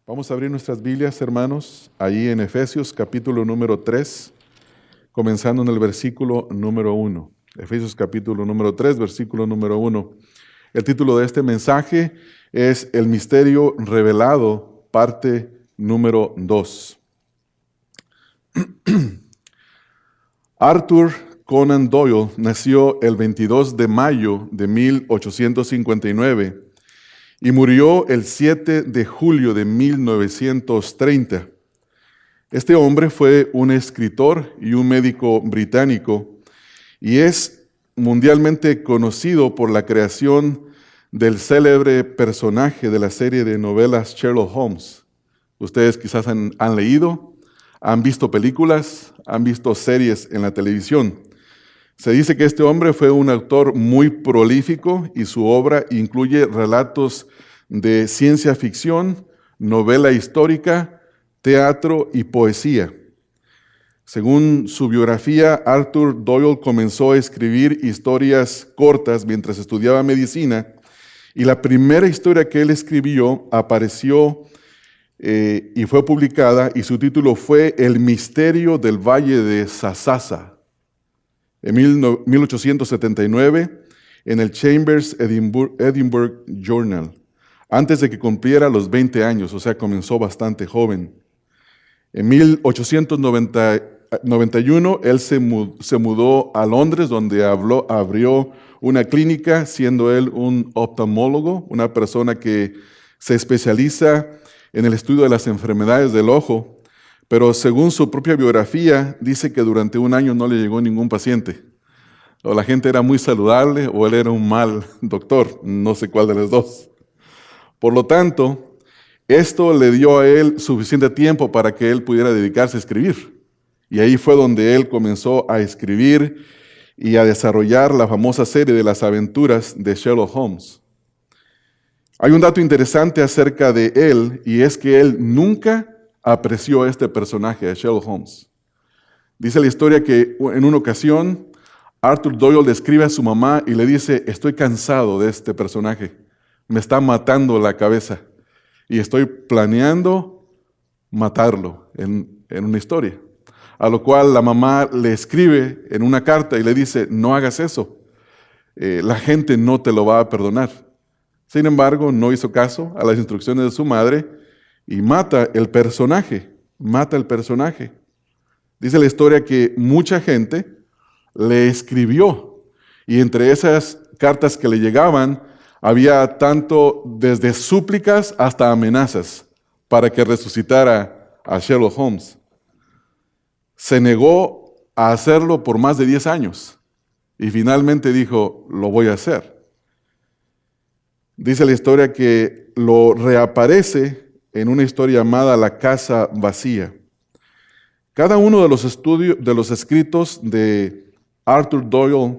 Vamos a abrir nuestras Biblias, hermanos, ahí en Efesios capítulo número 3, comenzando en el versículo número 1. Efesios capítulo número 3, versículo número 1. El título de este mensaje es El misterio revelado, parte número 2. Arthur Conan Doyle nació el 22 de mayo de 1859 y murió el 7 de julio de 1930. Este hombre fue un escritor y un médico británico y es mundialmente conocido por la creación del célebre personaje de la serie de novelas Sherlock Holmes. Ustedes quizás han leído, han visto películas, han visto series en la televisión. Se dice que este hombre fue un autor muy prolífico y su obra incluye relatos de ciencia ficción, novela histórica, teatro y poesía. Según su biografía, Arthur Doyle comenzó a escribir historias cortas mientras estudiaba medicina y la primera historia que él escribió apareció y fue publicada y su título fue El misterio del Valle de Sasasa. En 1879, en el Chambers Edinburgh Journal, antes de que cumpliera los 20 años, o sea, comenzó bastante joven. En 1891, él se mudó a Londres, donde abrió una clínica, siendo él un oftalmólogo, una persona que se especializa en el estudio de las enfermedades del ojo. Pero según su propia biografía, dice que durante un año no le llegó ningún paciente. O la gente era muy saludable o él era un mal doctor, no sé cuál de los dos. Por lo tanto, esto le dio a él suficiente tiempo para que él pudiera dedicarse a escribir. Y ahí fue donde él comenzó a escribir y a desarrollar la famosa serie de las aventuras de Sherlock Holmes. Hay un dato interesante acerca de él y es que él nunca apreció a este personaje, a Sherlock Holmes. Dice la historia que en una ocasión Arthur Doyle le escribe a su mamá y le dice: estoy cansado de este personaje, me está matando la cabeza y estoy planeando matarlo en una historia. A lo cual la mamá le escribe en una carta y le dice: no hagas eso, la gente no te lo va a perdonar. Sin embargo, no hizo caso a las instrucciones de su madre y mata el personaje. Dice la historia que mucha gente le escribió y entre esas cartas que le llegaban había tanto desde súplicas hasta amenazas para que resucitara a Sherlock Holmes. Se negó a hacerlo por más de 10 años y finalmente dijo: lo voy a hacer. Dice la historia que lo reaparece en una historia llamada La Casa Vacía. Cada uno de los escritos de Arthur Doyle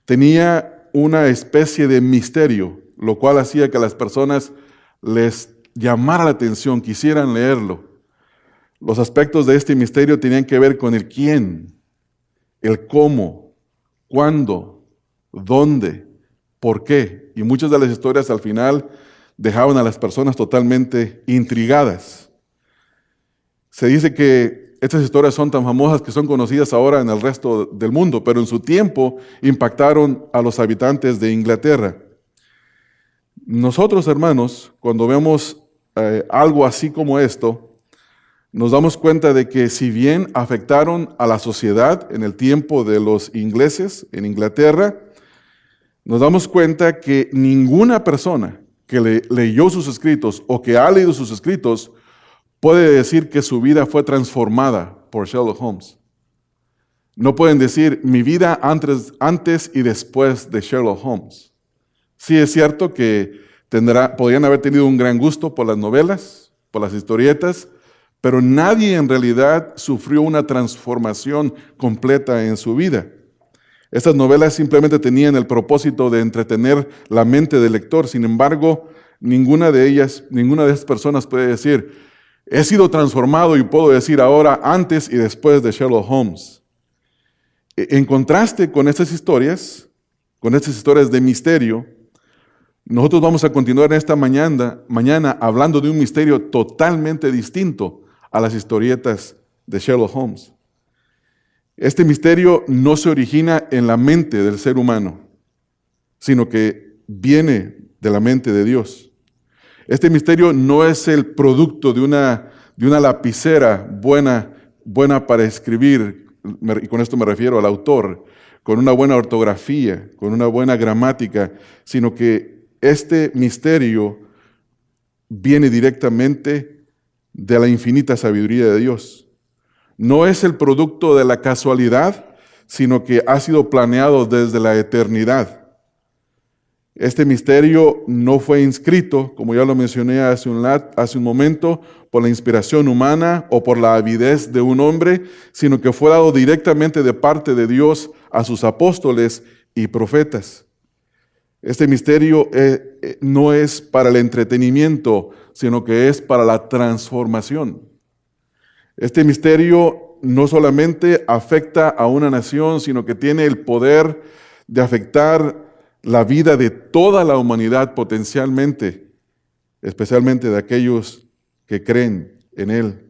tenía una especie de misterio, lo cual hacía que a las personas les llamara la atención, quisieran leerlo. Los aspectos de este misterio tenían que ver con el quién, el cómo, cuándo, dónde, por qué. Y muchas de las historias al final dejaban a las personas totalmente intrigadas. Se dice que estas historias son tan famosas que son conocidas ahora en el resto del mundo, pero en su tiempo impactaron a los habitantes de Inglaterra. Nosotros, hermanos, cuando vemos algo así como esto, nos damos cuenta de que si bien afectaron a la sociedad en el tiempo de los ingleses en Inglaterra, nos damos cuenta que ninguna persona que leyó sus escritos o que ha leído sus escritos puede decir que su vida fue transformada por Sherlock Holmes. No pueden decir mi vida antes y después de Sherlock Holmes. Sí es cierto que podrían haber tenido un gran gusto por las novelas, por las historietas, pero nadie en realidad sufrió una transformación completa en su vida. Estas novelas simplemente tenían el propósito de entretener la mente del lector. Sin embargo, ninguna de esas personas puede decir: he sido transformado y puedo decir ahora antes y después de Sherlock Holmes. En contraste con estas historias de misterio, Nosotros vamos a continuar en esta mañana hablando de un misterio totalmente distinto a las historietas de Sherlock Holmes. Este misterio no se origina en la mente del ser humano, sino que viene de la mente de Dios. Este misterio no es el producto de una lapicera buena para escribir, y con esto me refiero al autor, con una buena ortografía, con una buena gramática, sino que este misterio viene directamente de la infinita sabiduría de Dios. No es el producto de la casualidad, sino que ha sido planeado desde la eternidad. Este misterio no fue inscrito, como ya lo mencioné hace un momento, por la inspiración humana o por la avidez de un hombre, sino que fue dado directamente de parte de Dios a sus apóstoles y profetas. Este misterio no es para el entretenimiento, sino que es para la transformación. Este misterio no solamente afecta a una nación, sino que tiene el poder de afectar la vida de toda la humanidad potencialmente, especialmente de aquellos que creen en Él.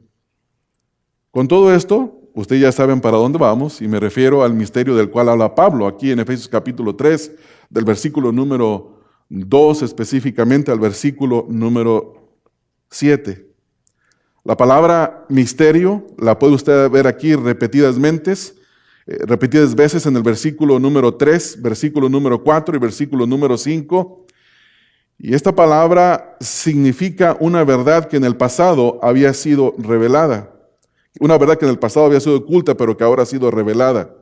Con todo esto, ustedes ya saben para dónde vamos, y me refiero al misterio del cual habla Pablo aquí en Efesios capítulo 3, del versículo número 2 específicamente al versículo número 7. La palabra misterio la puede usted ver aquí repetidas veces en el versículo número 3, versículo número 4 y versículo número 5. Y esta palabra significa una verdad que en el pasado había sido revelada. Una verdad que en el pasado había sido oculta, pero que ahora ha sido revelada.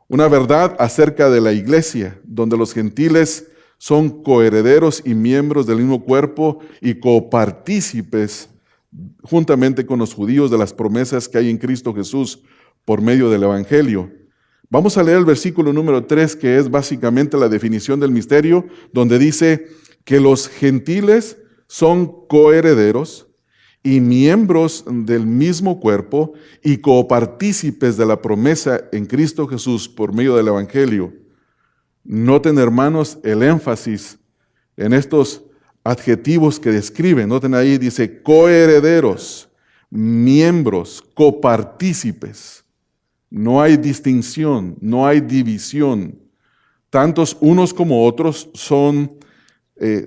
Una verdad acerca de la iglesia, donde los gentiles son coherederos y miembros del mismo cuerpo y copartícipes juntamente con los judíos de las promesas que hay en Cristo Jesús por medio del Evangelio. Vamos a leer el versículo número 3, que es básicamente la definición del misterio, donde dice que los gentiles son coherederos y miembros del mismo cuerpo y copartícipes de la promesa en Cristo Jesús por medio del Evangelio. Noten, hermanos, el énfasis en estos adjetivos que describen. Noten ahí, dice coherederos, miembros, copartícipes. No hay distinción, no hay división. Tantos unos como otros son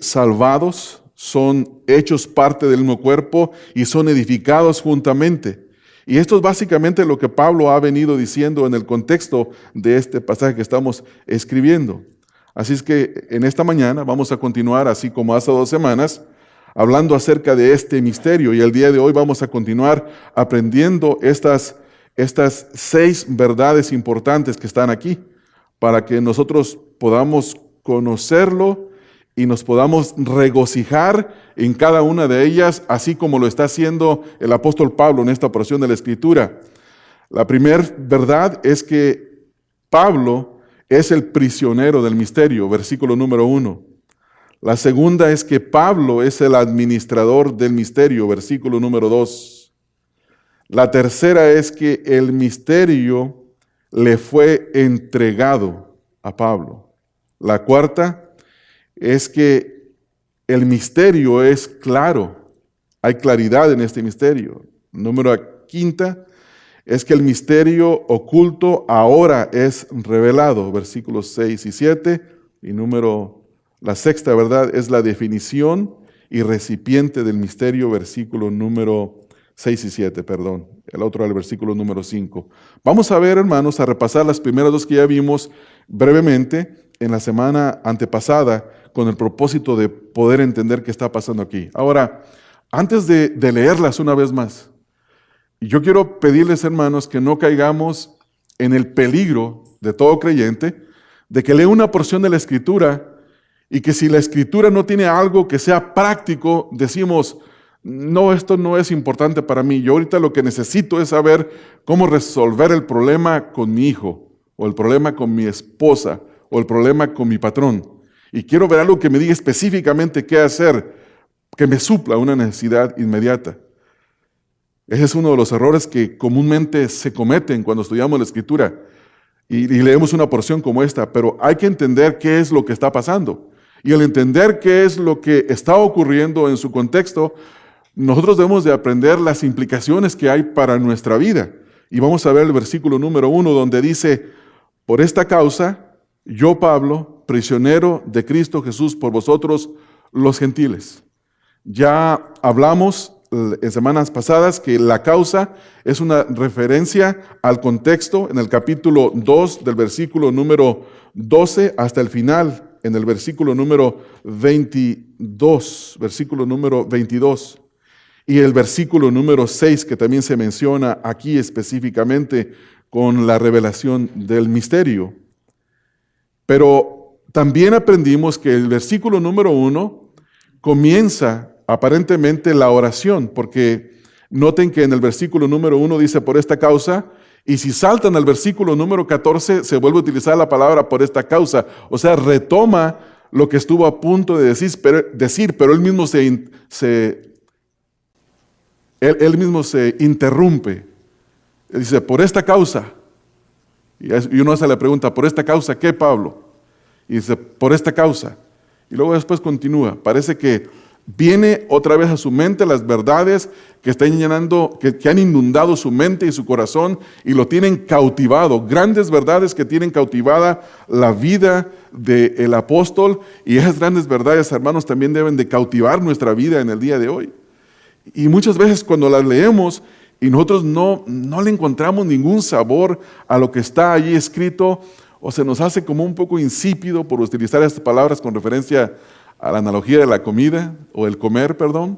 salvados, son hechos parte del mismo cuerpo y son edificados juntamente. Y esto es básicamente lo que Pablo ha venido diciendo en el contexto de este pasaje que estamos escribiendo. Así es que en esta mañana vamos a continuar, así como hace 2 semanas, hablando acerca de este misterio. Y el día de hoy vamos a continuar aprendiendo estas 6 verdades importantes que están aquí, para que nosotros podamos conocerlo y nos podamos regocijar en cada una de ellas, así como lo está haciendo el apóstol Pablo en esta porción de la Escritura. La primera verdad es que Pablo es el prisionero del misterio, versículo número 1. La segunda es que Pablo es el administrador del misterio, versículo número 2. La tercera es que el misterio le fue entregado a Pablo. La cuarta es que el misterio es claro. Hay claridad en este misterio. Número 5 es que el misterio oculto ahora es revelado, versículos 6 y 7. Y la sexta verdad es la definición y recipiente del misterio, versículo número 6 y 7, perdón. El otro era el versículo número 5. Vamos a ver, hermanos, a repasar las primeras 2 que ya vimos brevemente en la semana antepasada, con el propósito de poder entender qué está pasando aquí. Ahora, antes de leerlas una vez más, yo quiero pedirles, hermanos, que no caigamos en el peligro de todo creyente de que lea una porción de la Escritura y que si la Escritura no tiene algo que sea práctico, decimos, no, esto no es importante para mí. Yo ahorita lo que necesito es saber cómo resolver el problema con mi hijo, o el problema con mi esposa, o el problema con mi patrón. Y quiero ver algo que me diga específicamente qué hacer, que me supla una necesidad inmediata. Ese es uno de los errores que comúnmente se cometen cuando estudiamos la Escritura y leemos una porción como esta, pero hay que entender qué es lo que está pasando. Y al entender qué es lo que está ocurriendo en su contexto, nosotros debemos de aprender las implicaciones que hay para nuestra vida. Y vamos a ver el versículo número 1, donde dice: por esta causa, yo, Pablo, prisionero de Cristo Jesús por vosotros los gentiles. Ya hablamos en semanas pasadas que la causa es una referencia al contexto en el capítulo 2 del versículo número 12 hasta el final, en el versículo número 22, versículo número 22. Y el versículo número 6, que también se menciona aquí específicamente con la revelación del misterio. Pero también aprendimos que el versículo número 1 comienza aparentemente la oración, porque noten que en el versículo número 1 dice por esta causa, y si saltan al versículo número 14 se vuelve a utilizar la palabra por esta causa, o sea, retoma lo que estuvo a punto de decir, pero él mismo él mismo se interrumpe. Él dice, por esta causa. Y uno hace la pregunta, ¿por esta causa qué, Pablo? Y dice, por esta causa. Y luego después continúa. Parece que viene otra vez a su mente las verdades que están llenando, que han inundado su mente y su corazón y lo tienen cautivado. Grandes verdades que tienen cautivada la vida del apóstol. Y esas grandes verdades, hermanos, también deben de cautivar nuestra vida en el día de hoy. Y muchas veces cuando las leemos y nosotros no le encontramos ningún sabor a lo que está allí escrito, o se nos hace como un poco insípido, por utilizar estas palabras con referencia a la analogía de la comida, o el comer, perdón.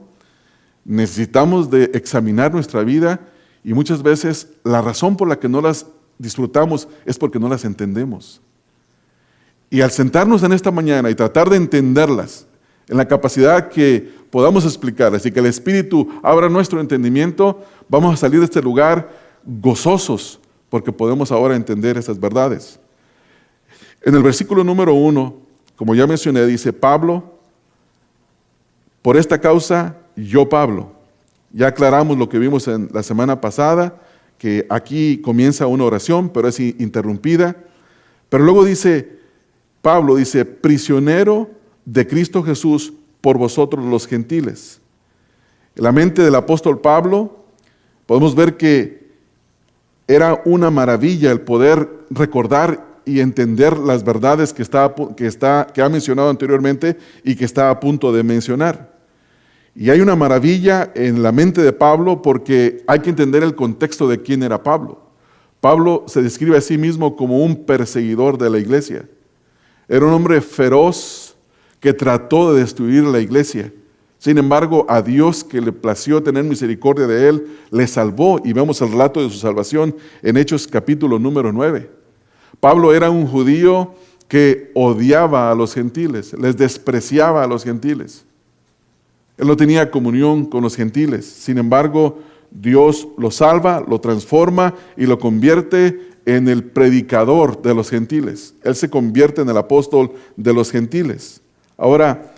Necesitamos de examinar nuestra vida y muchas veces la razón por la que no las disfrutamos es porque no las entendemos. Y al sentarnos en esta mañana y tratar de entenderlas, en la capacidad que podamos explicarlas y que el Espíritu abra nuestro entendimiento, vamos a salir de este lugar gozosos porque podemos ahora entender esas verdades. En el versículo número 1, como ya mencioné, dice Pablo, por esta causa, yo Pablo. Ya aclaramos lo que vimos en la semana pasada, que aquí comienza una oración, pero es interrumpida. Pero luego dice, Pablo dice, prisionero de Cristo Jesús por vosotros los gentiles. En la mente del apóstol Pablo podemos ver que era una maravilla el poder recordar y entender las verdades que ha mencionado anteriormente y que está a punto de mencionar. Y hay una maravilla en la mente de Pablo porque hay que entender el contexto de quién era Pablo. Pablo se describe a sí mismo como un perseguidor de la iglesia. Era un hombre feroz que trató de destruir la iglesia. Sin embargo, a Dios, que le plació tener misericordia de él, le salvó, y vemos el relato de su salvación en Hechos capítulo número 9. Pablo era un judío que odiaba a los gentiles, les despreciaba a los gentiles. Él no tenía comunión con los gentiles. Sin embargo, Dios lo salva, lo transforma y lo convierte en el predicador de los gentiles. Él se convierte en el apóstol de los gentiles. Ahora,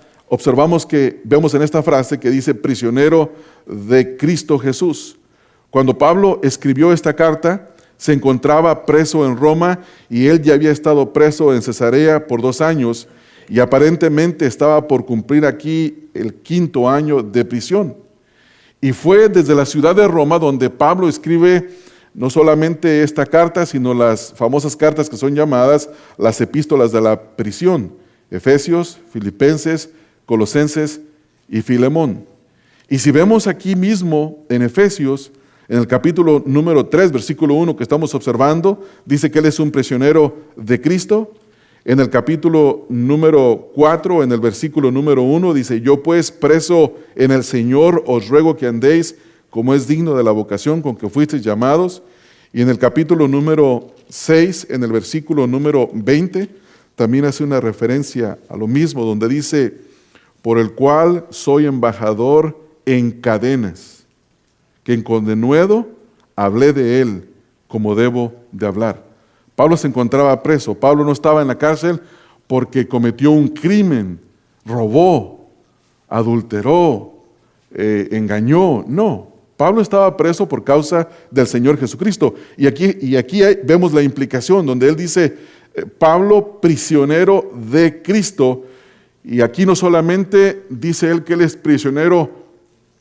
vemos en esta frase que dice prisionero de Cristo Jesús. Cuando Pablo escribió esta carta, se encontraba preso en Roma y él ya había estado preso en Cesarea por 2 años y aparentemente estaba por cumplir aquí el 5º año de prisión. Y fue desde la ciudad de Roma donde Pablo escribe no solamente esta carta, sino las famosas cartas que son llamadas las epístolas de la prisión: Efesios, Filipenses, Colosenses y Filemón. Y si vemos aquí mismo en Efesios, en el capítulo número 3, versículo 1 que estamos observando, dice que él es un prisionero de Cristo. En el capítulo número 4, en el versículo número 1, dice, yo pues preso en el Señor os ruego que andéis como es digno de la vocación con que fuisteis llamados. Y en el capítulo número 6, en el versículo número 20, también hace una referencia a lo mismo, donde dice, por el cual soy embajador en cadenas, que con denuedo hablé de él como debo de hablar. Pablo se encontraba preso. Pablo no estaba en la cárcel porque cometió un crimen, robó, adulteró, engañó. No, Pablo estaba preso por causa del Señor Jesucristo. Y aquí vemos la implicación donde él dice, Pablo, prisionero de Cristo. Y aquí no solamente dice él que él es prisionero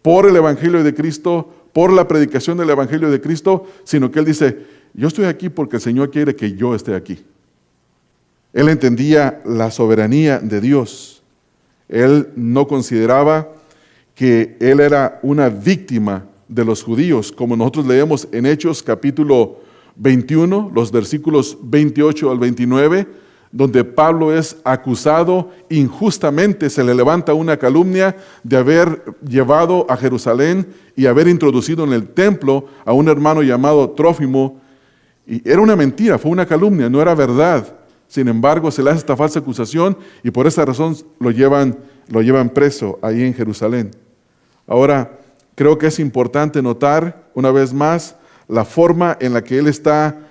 por el Evangelio de Cristo, por la predicación del Evangelio de Cristo, sino que él dice, yo estoy aquí porque el Señor quiere que yo esté aquí. Él entendía la soberanía de Dios. Él no consideraba que él era una víctima de los judíos, como nosotros leemos en Hechos capítulo 21, los versículos 28 al 29, donde Pablo es acusado injustamente, se le levanta una calumnia de haber llevado a Jerusalén y haber introducido en el templo a un hermano llamado Trófimo. Y era una mentira, fue una calumnia, no era verdad. Sin embargo, se le hace esta falsa acusación y por esa razón lo llevan preso ahí en Jerusalén. Ahora, creo que es importante notar una vez más la forma en la que él está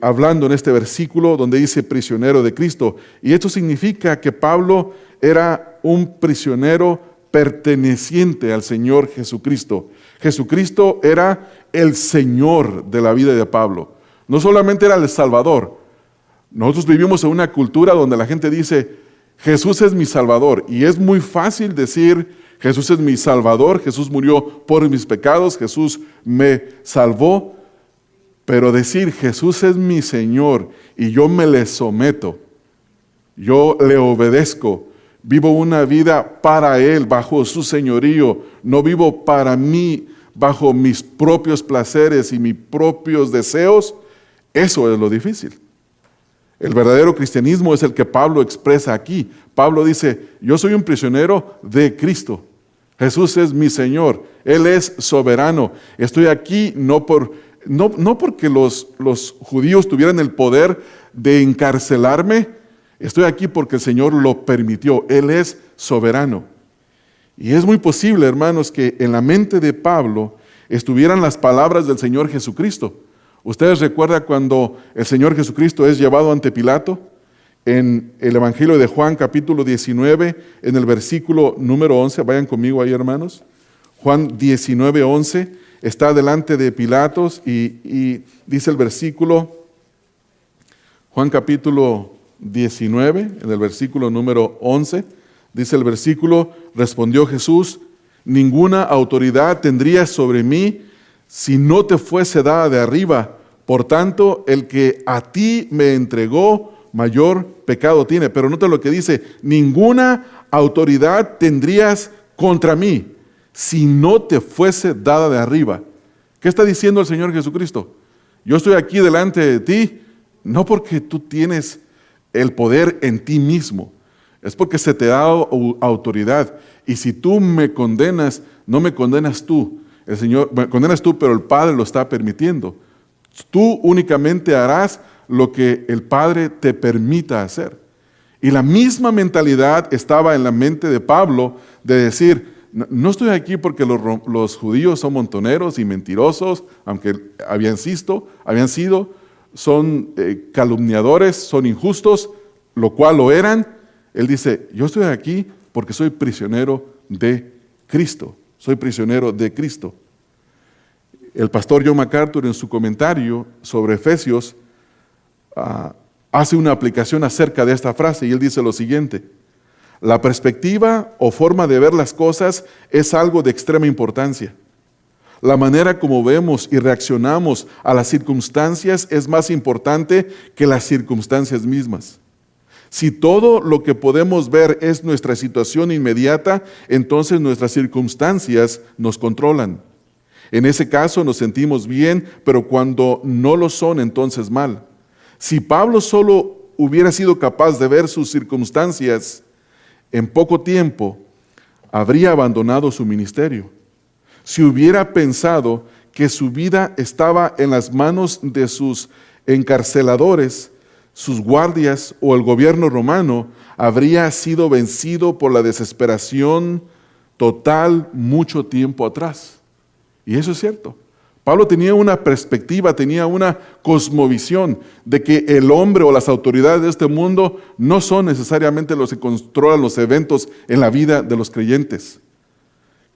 hablando en este versículo donde dice prisionero de Cristo. Y esto significa que Pablo era un prisionero perteneciente al Señor Jesucristo. Jesucristo era el Señor de la vida de Pablo. No solamente era el Salvador. Nosotros vivimos en una cultura donde la gente dice, Jesús es mi Salvador. Y es muy fácil decir, Jesús es mi Salvador, Jesús murió por mis pecados, Jesús me salvó. Pero decir, Jesús es mi Señor y yo me le someto, yo le obedezco, vivo una vida para Él, bajo su señorío, no vivo para mí, bajo mis propios placeres y mis propios deseos, eso es lo difícil. El verdadero cristianismo es el que Pablo expresa aquí. Pablo dice, yo soy un prisionero de Cristo. Jesús es mi Señor, Él es soberano. Estoy aquí no porque los judíos tuvieran el poder de encarcelarme, estoy aquí porque el Señor lo permitió. Él es soberano. Y es muy posible, hermanos, que en la mente de Pablo estuvieran las palabras del Señor Jesucristo. ¿Ustedes recuerdan cuando el Señor Jesucristo es llevado ante Pilato? En el Evangelio de Juan capítulo 19, en el versículo número 11, vayan conmigo ahí, hermanos. Juan 19, 11, está delante de Pilatos y dice el versículo, Juan capítulo 19, en el versículo número 11, dice el versículo, respondió Jesús, ninguna autoridad tendrías sobre mí si no te fuese dada de arriba. Por tanto, el que a ti me entregó, mayor pecado tiene. Pero nota lo que dice, ninguna autoridad tendrías contra mí si no te fuese dada de arriba. ¿Qué está diciendo el Señor Jesucristo? Yo estoy aquí delante de ti, no porque tú tienes el poder en ti mismo, es porque se te ha dado autoridad. Y si tú me condenas, no me condenas tú. El Señor, me condenas tú, pero el Padre lo está permitiendo. Tú únicamente harás lo que el Padre te permita hacer. Y la misma mentalidad estaba en la mente de Pablo de decir, no estoy aquí porque los judíos son montoneros y mentirosos, aunque habían sido, son calumniadores, son injustos, lo cual lo eran. Él dice, yo estoy aquí porque soy prisionero de Cristo. Soy prisionero de Cristo. El pastor John MacArthur en su comentario sobre Efesios hace una aplicación acerca de esta frase y él dice lo siguiente, la perspectiva o forma de ver las cosas es algo de extrema importancia. La manera como vemos y reaccionamos a las circunstancias es más importante que las circunstancias mismas. Si todo lo que podemos ver es nuestra situación inmediata, entonces nuestras circunstancias nos controlan. En ese caso nos sentimos bien, pero cuando no lo son, entonces mal. Si Pablo solo hubiera sido capaz de ver sus circunstancias, en poco tiempo habría abandonado su ministerio. Si hubiera pensado que su vida estaba en las manos de sus encarceladores, sus guardias o el gobierno romano, habría sido vencido por la desesperación total mucho tiempo atrás. Y eso es cierto. Pablo tenía una perspectiva, tenía una cosmovisión de que el hombre o las autoridades de este mundo no son necesariamente los que controlan los eventos en la vida de los creyentes.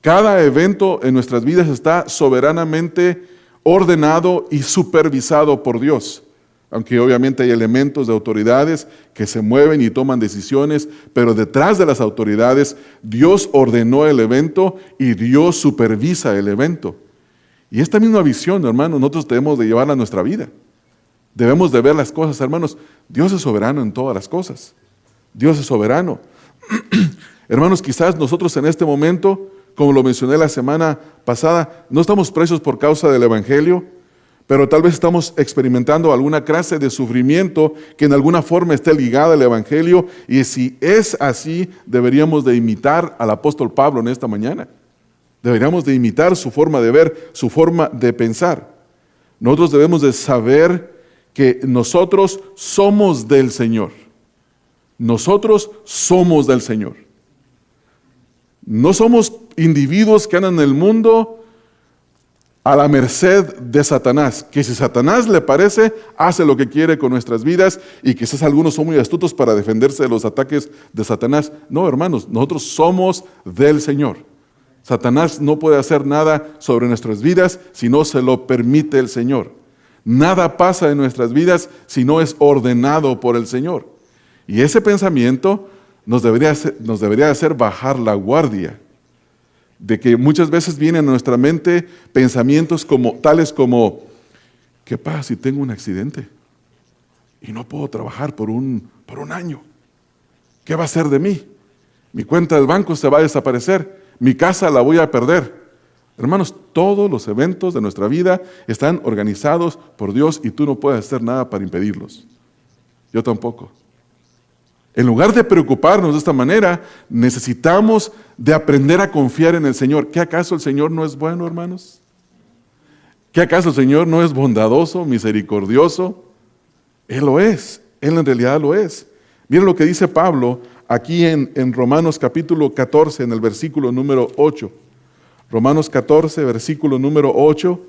Cada evento en nuestras vidas está soberanamente ordenado y supervisado por Dios. aunque obviamente hay elementos de autoridades que se mueven y toman decisiones, pero detrás de las autoridades Dios ordenó el evento y Dios supervisa el evento. Y esta misma visión, hermanos, nosotros debemos de llevarla a nuestra vida. Debemos de ver las cosas, hermanos. Dios es soberano en todas las cosas. Dios es soberano. Hermanos, quizás nosotros en este momento, como lo mencioné la semana pasada, no estamos presos por causa del Evangelio, pero tal vez estamos experimentando alguna clase de sufrimiento que en alguna forma esté ligada al Evangelio, y si es así, deberíamos de imitar al apóstol Pablo en esta mañana. Deberíamos de imitar su forma de ver, su forma de pensar. Nosotros debemos de saber que nosotros somos del Señor. Nosotros somos del Señor. No somos individuos que andan en el mundo a la merced de Satanás, que si Satanás le parece, hace lo que quiere con nuestras vidas, y quizás algunos son muy astutos para defenderse de los ataques de Satanás. No, hermanos, nosotros somos del Señor. Satanás no puede hacer nada sobre nuestras vidas si no se lo permite el Señor. Nada pasa en nuestras vidas si no es ordenado por el Señor. Y ese pensamiento nos debería hacer bajar la guardia, de que muchas veces vienen a nuestra mente pensamientos tales como, ¿qué pasa si tengo un accidente y no puedo trabajar por un año? ¿Qué va a ser de mí? Mi cuenta del banco se va a desaparecer, mi casa la voy a perder. Hermanos, todos los eventos de nuestra vida están organizados por Dios y tú no puedes hacer nada para impedirlos. Yo tampoco. En lugar de preocuparnos de esta manera, necesitamos de aprender a confiar en el Señor. ¿Qué acaso el Señor no es bueno, hermanos? ¿Qué acaso el Señor no es bondadoso, misericordioso? Él lo es, Él en realidad lo es. Miren lo que dice Pablo aquí en Romanos capítulo 14, en el versículo número 8. Romanos 14, versículo número 8,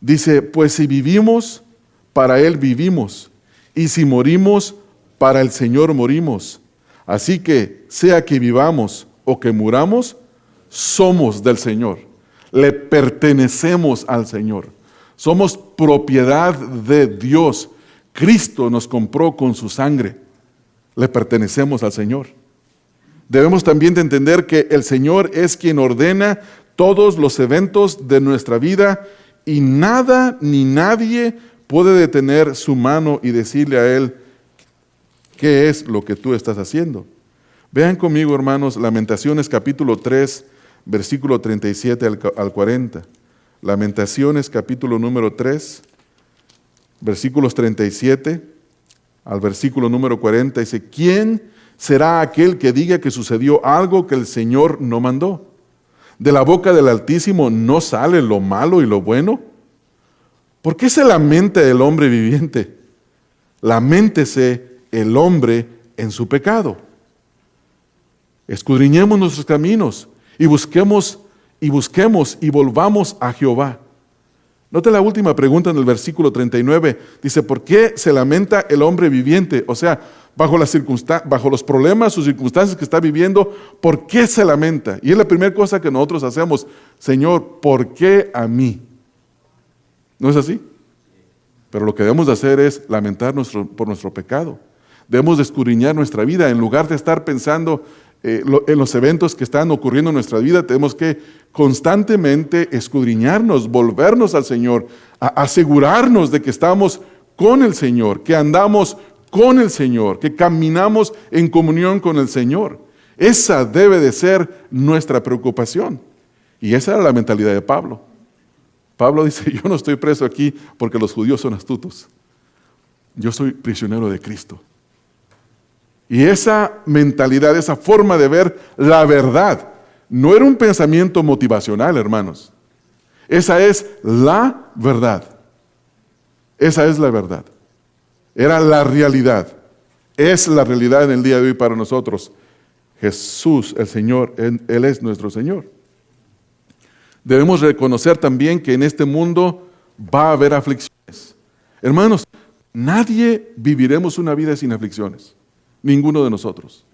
dice, pues si vivimos, para Él vivimos, y si morimos, para el Señor morimos. Así que, sea que vivamos o que muramos, somos del Señor. Le pertenecemos al Señor. Somos propiedad de Dios. Cristo nos compró con su sangre. Le pertenecemos al Señor. Debemos también de entender que el Señor es quien ordena todos los eventos de nuestra vida y nada ni nadie puede detener su mano y decirle a Él, ¿qué es lo que tú estás haciendo? Vean conmigo, hermanos, Lamentaciones capítulo 3, versículo 37 al 40. Lamentaciones capítulo número 3, versículos 37 al versículo número 40. Dice, ¿quién será aquel que diga que sucedió algo que el Señor no mandó? ¿De la boca del Altísimo no sale lo malo y lo bueno? ¿Por qué se lamenta el hombre viviente? Lamentése el hombre en su pecado. Escudriñemos nuestros caminos y busquemos y volvamos a Jehová. Note la última pregunta en el versículo 39. Dice, ¿por qué se lamenta el hombre viviente? O sea, bajo los problemas o circunstancias que está viviendo, ¿por qué se lamenta? Y es la primera cosa que nosotros hacemos. Señor, ¿por qué a mí? ¿No es así? Pero lo que debemos de hacer es lamentar por nuestro pecado. Debemos de escudriñar nuestra vida. En lugar de estar pensando en los eventos que están ocurriendo en nuestra vida, tenemos que constantemente escudriñarnos, volvernos al Señor, asegurarnos de que estamos con el Señor, que andamos con el Señor, que caminamos en comunión con el Señor. Esa debe de ser nuestra preocupación. Y esa era la mentalidad de Pablo. Pablo dice, yo no estoy preso aquí porque los judíos son astutos. Yo soy prisionero de Cristo. Y esa mentalidad, esa forma de ver la verdad, no era un pensamiento motivacional, hermanos. Esa es la verdad. Esa es la verdad. Era la realidad. Es la realidad en el día de hoy para nosotros. Jesús, el Señor, Él es nuestro Señor. Debemos reconocer también que en este mundo va a haber aflicciones. Hermanos, nadie viviremos una vida sin aflicciones. Ninguno de nosotros.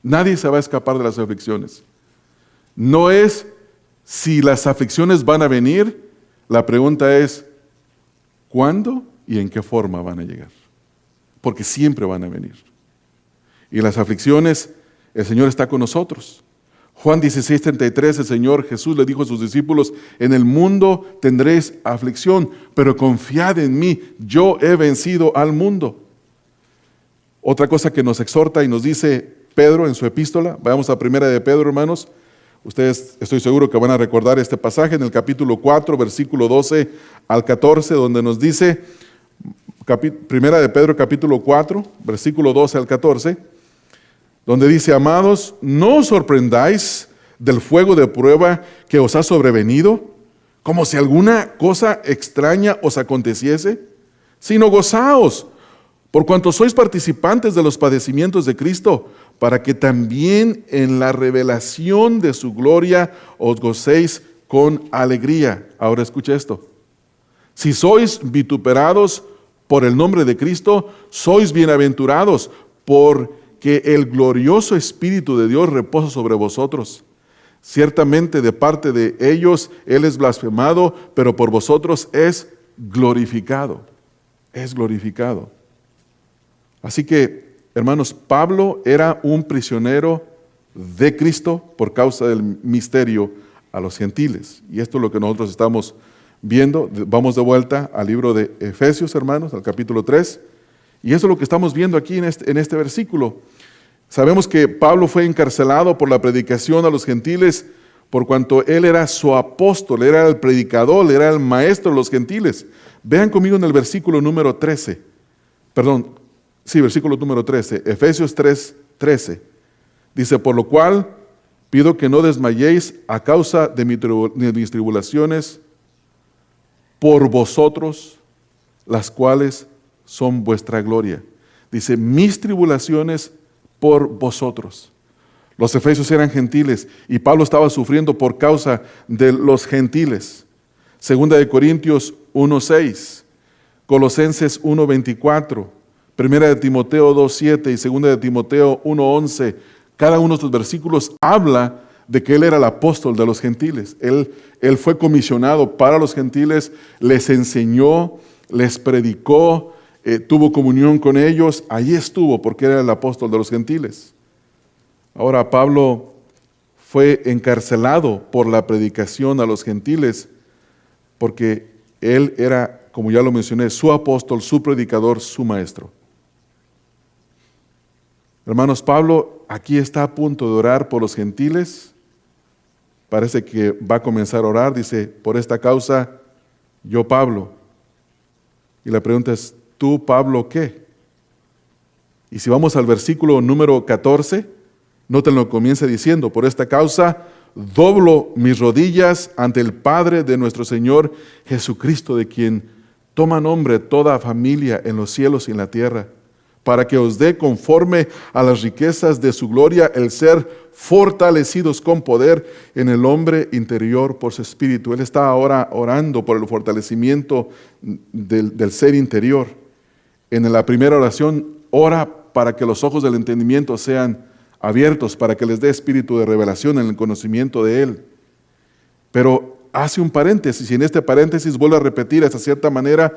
Nadie se va a escapar de las aflicciones. No es si las aflicciones van a venir, la pregunta es, ¿cuándo y en qué forma van a llegar. Porque siempre van a venir. Y en las aflicciones, el Señor está con nosotros. Juan 16:33, el Señor Jesús le dijo a sus discípulos: en el mundo tendréis aflicción, pero confiad en mí, yo he vencido al mundo. Otra cosa que nos exhorta y nos dice Pedro en su epístola, vayamos a primera de Pedro, hermanos. Ustedes estoy seguro que van a recordar este pasaje en el capítulo 4, versículo 12 al 14, donde nos dice, primera de Pedro capítulo 4, versículo 12 al 14, donde dice: amados, no os sorprendáis del fuego de prueba que os ha sobrevenido, como si alguna cosa extraña os aconteciese, sino gozaos, por cuanto sois participantes de los padecimientos de Cristo, para que también en la revelación de su gloria os gocéis con alegría. Ahora escucha esto: si sois vituperados por el nombre de Cristo, sois bienaventurados, porque el glorioso Espíritu de Dios reposa sobre vosotros. Ciertamente de parte de ellos Él es blasfemado, pero por vosotros es glorificado. Es glorificado. Así que, hermanos, Pablo era un prisionero de Cristo por causa del misterio a los gentiles. Y esto es lo que nosotros estamos viendo. Vamos de vuelta al libro de Efesios, hermanos, al capítulo 3. Y eso es lo que estamos viendo aquí en este versículo. Sabemos que Pablo fue encarcelado por la predicación a los gentiles, por cuanto él era su apóstol, era el predicador, era el maestro de los gentiles. Vean conmigo en el versículo número 13. Versículo número 13. Efesios 3:13. Dice: por lo cual pido que no desmayéis a causa de mis tribulaciones por vosotros, las cuales son vuestra gloria. Dice: mis tribulaciones por vosotros. Los efesios eran gentiles y Pablo estaba sufriendo por causa de los gentiles. Segunda de Corintios 1:6, Colosenses 1:24, Primera de Timoteo 2:7 y Segunda de Timoteo 1:11. Cada uno de estos versículos habla de que él era el apóstol de los gentiles. Él fue comisionado para los gentiles, les enseñó, les predicó, tuvo comunión con ellos. Allí estuvo porque era el apóstol de los gentiles. Ahora Pablo fue encarcelado por la predicación a los gentiles porque él era, como ya lo mencioné, su apóstol, su predicador, su maestro. Hermanos, Pablo aquí está a punto de orar por los gentiles. Parece que va a comenzar a orar. Dice: por esta causa, yo, Pablo. Y la pregunta es: ¿tú, Pablo, qué? Y si vamos al versículo número 14, noten lo que comienza diciendo: por esta causa doblo mis rodillas ante el Padre de nuestro Señor Jesucristo, de quien toma nombre toda familia en los cielos y en la tierra, para que os dé conforme a las riquezas de su gloria el ser fortalecidos con poder en el hombre interior por su espíritu. Él está ahora orando por el fortalecimiento del ser interior. En la primera oración ora para que los ojos del entendimiento sean abiertos, para que les dé espíritu de revelación en el conocimiento de Él. Pero hace un paréntesis, y en este paréntesis vuelve a repetir hasta cierta manera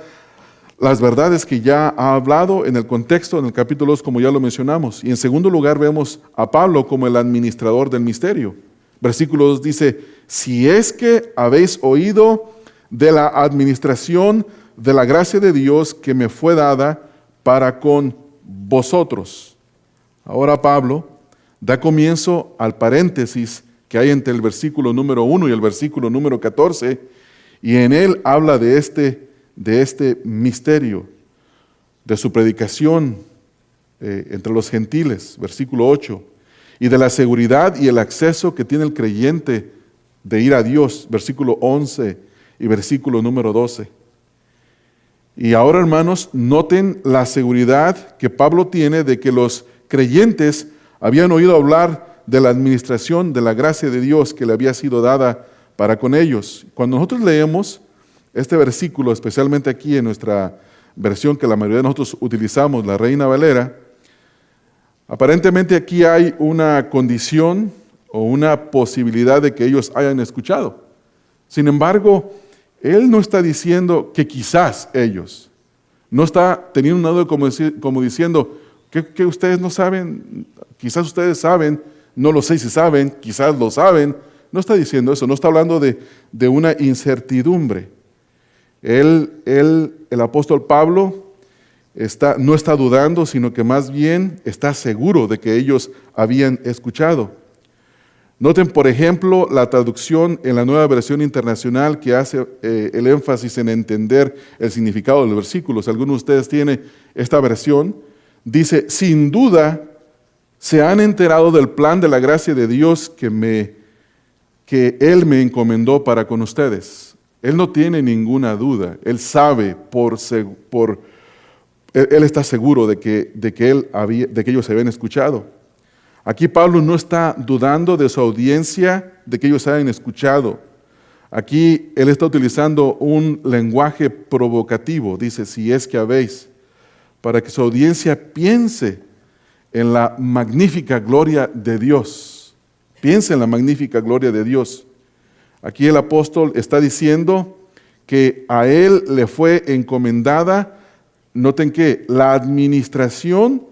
las verdades que ya ha hablado en el contexto, en el capítulo 2, como ya lo mencionamos. Y en segundo lugar vemos a Pablo como el administrador del misterio. Versículo 2 dice: si es que habéis oído de la administración de la gracia de Dios que me fue dada para con vosotros. Ahora Pablo da comienzo al paréntesis que hay entre el versículo número 1 y el versículo número 14, y en él habla de este misterio, de su predicación entre los gentiles, versículo 8, y de la seguridad y el acceso que tiene el creyente de ir a Dios, versículo 11 y versículo número 12. Y ahora, hermanos, noten la seguridad que Pablo tiene de que los creyentes habían oído hablar de la administración de la gracia de Dios que le había sido dada para con ellos. Cuando nosotros leemos este versículo, especialmente aquí en nuestra versión que la mayoría de nosotros utilizamos, la Reina Valera, aparentemente aquí hay una condición o una posibilidad de que ellos hayan escuchado. Sin embargo, él no está diciendo que quizás ellos. No está teniendo una duda como diciendo, ¿qué ustedes no saben? Quizás ustedes saben, no lo sé si saben, quizás lo saben. No está diciendo eso, no está hablando de una incertidumbre. El apóstol Pablo no está dudando, sino que más bien está seguro de que ellos habían escuchado. Noten, por ejemplo, la traducción en la Nueva Versión Internacional que hace el énfasis en entender el significado del versículo. Si alguno de ustedes tiene esta versión, dice, sin duda se han enterado del plan de la gracia de Dios que Él me encomendó para con ustedes. Él no tiene ninguna duda, Él sabe, Él está seguro de que ellos se habían escuchado. Aquí Pablo no está dudando de su audiencia, de que ellos hayan escuchado. Aquí él está utilizando un lenguaje provocativo, dice, si es que habéis, para que su audiencia piense en la magnífica gloria de Dios. Piense en la magnífica gloria de Dios. Aquí el apóstol está diciendo que a él le fue encomendada, noten que la administración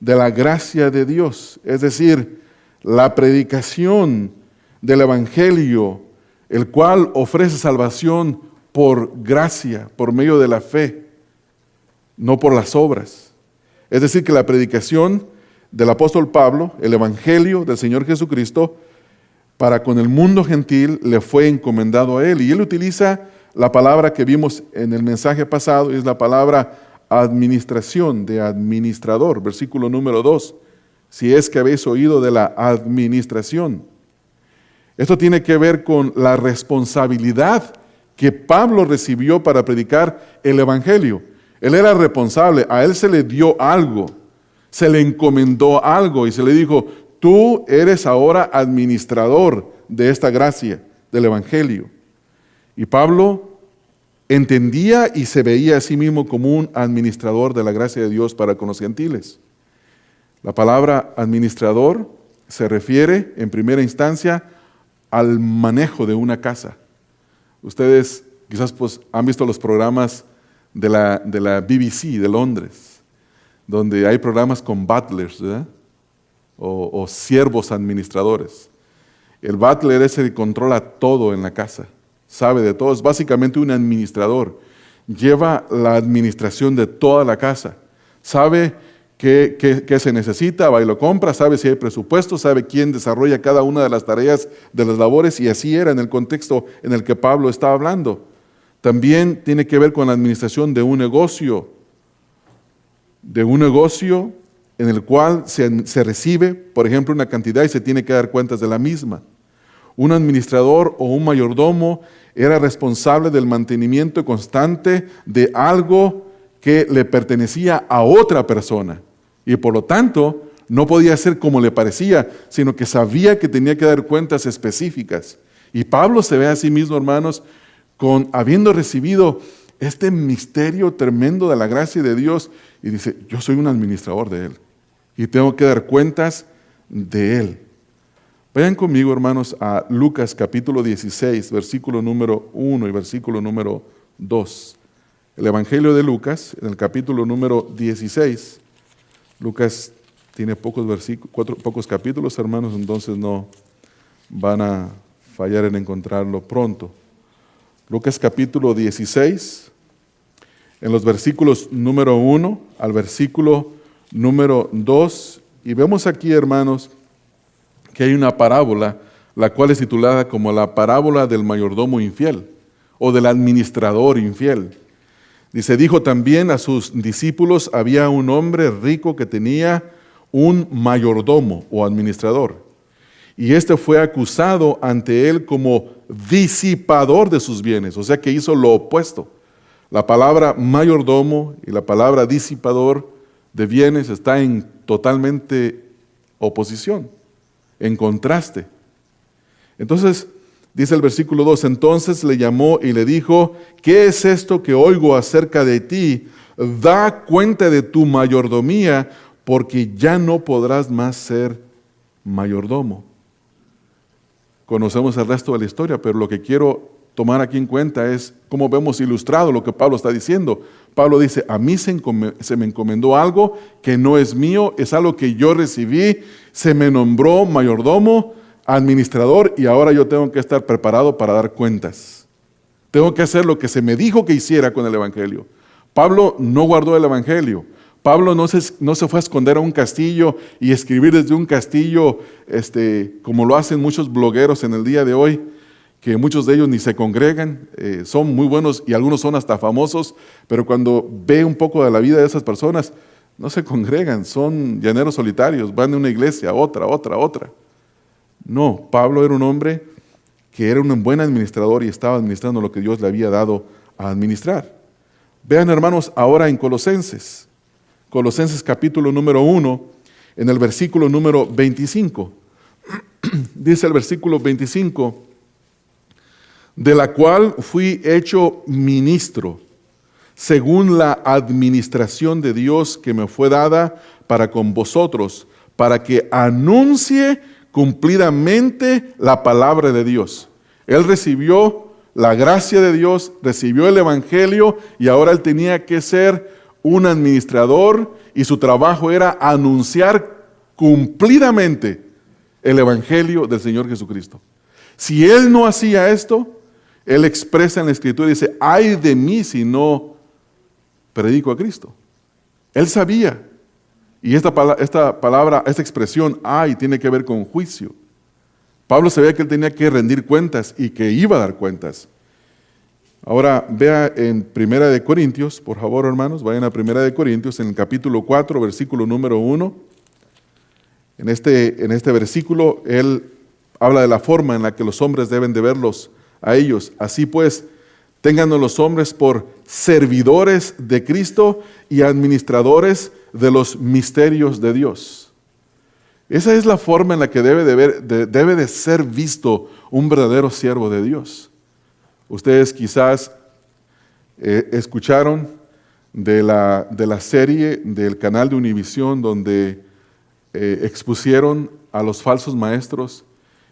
de la gracia de Dios, es decir, la predicación del Evangelio, el cual ofrece salvación por gracia, por medio de la fe, no por las obras. Es decir, que la predicación del apóstol Pablo, el Evangelio del Señor Jesucristo, para con el mundo gentil le fue encomendado a él. Y él utiliza la palabra que vimos en el mensaje pasado, es la palabra administración, de administrador, versículo número 2, si es que habéis oído de la administración. Esto tiene que ver con la responsabilidad que Pablo recibió para predicar el Evangelio. Él era responsable, a él se le dio algo, se le encomendó algo y se le dijo, tú eres ahora administrador de esta gracia del Evangelio. Y Pablo entendía y se veía a sí mismo como un administrador de la gracia de Dios para con los gentiles. La palabra administrador se refiere en primera instancia al manejo de una casa. Ustedes quizás han visto los programas de la BBC de Londres, donde hay programas con butlers, ¿verdad? O siervos administradores. El butler es el que controla todo en la casa. Sabe de todo, es básicamente un administrador. Lleva la administración de toda la casa. Sabe qué se necesita, va y lo compra, sabe si hay presupuesto, sabe quién desarrolla cada una de las tareas de las labores, y así era en el contexto en el que Pablo estaba hablando. También tiene que ver con la administración de un negocio en el cual se recibe, por ejemplo, una cantidad y se tiene que dar cuentas de la misma. Un administrador o un mayordomo era responsable del mantenimiento constante de algo que le pertenecía a otra persona. Y por lo tanto, no podía hacer como le parecía, sino que sabía que tenía que dar cuentas específicas. Y Pablo se ve a sí mismo, hermanos, habiendo recibido este misterio tremendo de la gracia de Dios, y dice, yo soy un administrador de Él, y tengo que dar cuentas de Él. Vayan conmigo, hermanos, a Lucas capítulo 16, versículo número 1 y versículo número 2. El Evangelio de Lucas, en el capítulo número 16. Lucas tiene pocos capítulos, hermanos, entonces no van a fallar en encontrarlo pronto. Lucas capítulo 16, en los versículos número 1 al versículo número 2. Y vemos aquí, hermanos, que hay una parábola, la cual es titulada como la parábola del mayordomo infiel o del administrador infiel. Dice, dijo también a sus discípulos, había un hombre rico que tenía un mayordomo o administrador. Y este fue acusado ante él como disipador de sus bienes, o sea que hizo lo opuesto. La palabra mayordomo y la palabra disipador de bienes está en totalmente oposición, en contraste. Entonces, dice el versículo 2, entonces le llamó y le dijo, ¿qué es esto que oigo acerca de ti? Da cuenta de tu mayordomía, porque ya no podrás más ser mayordomo. Conocemos el resto de la historia, pero lo que quiero tomar aquí en cuenta es cómo vemos ilustrado lo que Pablo está diciendo. Pablo dice, a mí se me encomendó algo que no es mío, es algo que yo recibí, se me nombró mayordomo, administrador, y ahora yo tengo que estar preparado para dar cuentas. Tengo que hacer lo que se me dijo que hiciera con el Evangelio. Pablo no guardó el Evangelio. Pablo no se fue a esconder a un castillo y escribir desde un castillo, como lo hacen muchos blogueros en el día de hoy, que muchos de ellos ni se congregan, son muy buenos y algunos son hasta famosos, pero cuando ve un poco de la vida de esas personas, no se congregan, son llaneros solitarios, van de una iglesia a otra. No, Pablo era un hombre que era un buen administrador y estaba administrando lo que Dios le había dado a administrar. Vean, hermanos, ahora en Colosenses capítulo número 1, en el versículo número 25. Dice el versículo 25, de la cual fui hecho ministro, según la administración de Dios que me fue dada para con vosotros, para que anuncie cumplidamente la palabra de Dios. Él recibió la gracia de Dios, recibió el Evangelio y ahora él tenía que ser un administrador y su trabajo era anunciar cumplidamente el Evangelio del Señor Jesucristo. Si él no hacía esto, él expresa en la Escritura y dice, ay de mí si no predico a Cristo. Él sabía. Y esta palabra, esta expresión, ay, tiene que ver con juicio. Pablo sabía que él tenía que rendir cuentas y que iba a dar cuentas. Ahora, vea en 1 de Corintios, por favor, hermanos, vayan a 1 de Corintios, en el capítulo 4, versículo número 1. En este versículo, él habla de la forma en la que los hombres deben de verlos a ellos. Así pues, téngannos los hombres por servidores de Cristo y administradores de los misterios de Dios. Esa es la forma en la que debe de ser visto un verdadero siervo de Dios. Ustedes quizás escucharon de la serie del canal de Univisión donde expusieron a los falsos maestros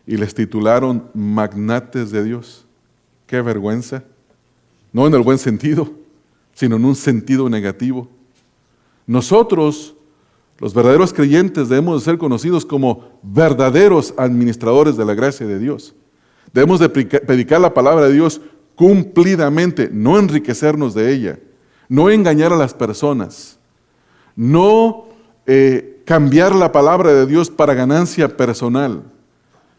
y les titularon magnates de Dios. ¡Qué vergüenza! No en el buen sentido, sino en un sentido negativo. Nosotros, los verdaderos creyentes, debemos de ser conocidos como verdaderos administradores de la gracia de Dios. Debemos de predicar la palabra de Dios cumplidamente, no enriquecernos de ella, no engañar a las personas, no cambiar la palabra de Dios para ganancia personal,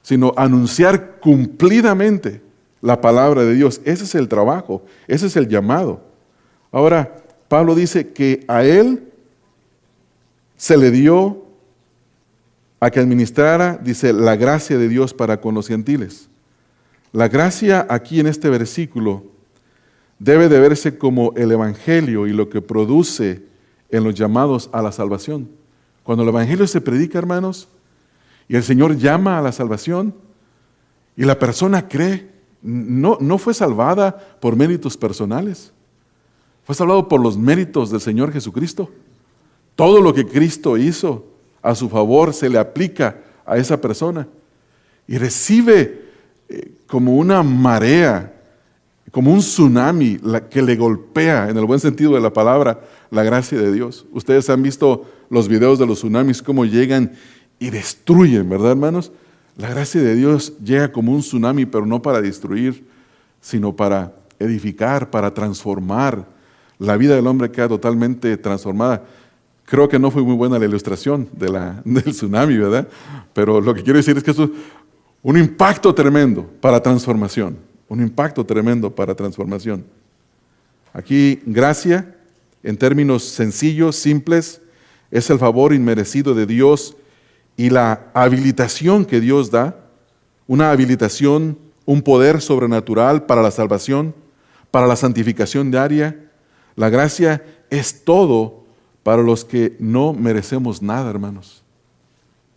sino anunciar cumplidamente la palabra de Dios. Ese es el trabajo, ese es el llamado. Ahora, Pablo dice que a él se le dio a que administrara, dice, la gracia de Dios para con los gentiles. La gracia aquí en este versículo debe de verse como el Evangelio y lo que produce en los llamados a la salvación. Cuando el Evangelio se predica, hermanos, y el Señor llama a la salvación, y la persona cree, no fue salvada por méritos personales, fue salvado por los méritos del Señor Jesucristo. Todo lo que Cristo hizo a su favor se le aplica a esa persona y recibe como una marea, como un tsunami que le golpea, en el buen sentido de la palabra, la gracia de Dios. Ustedes han visto los videos de los tsunamis, cómo llegan y destruyen, ¿verdad, hermanos? La gracia de Dios llega como un tsunami, pero no para destruir, sino para edificar, para transformar. La vida del hombre queda totalmente transformada. Creo que no fue muy buena la ilustración del tsunami, ¿verdad? Pero lo que quiero decir es que eso es un impacto tremendo para transformación. Un impacto tremendo para transformación. Aquí, gracia, en términos sencillos, simples, es el favor inmerecido de Dios y la habilitación que Dios da, una habilitación, un poder sobrenatural para la salvación, para la santificación diaria. La gracia es todo para los que no merecemos nada, hermanos.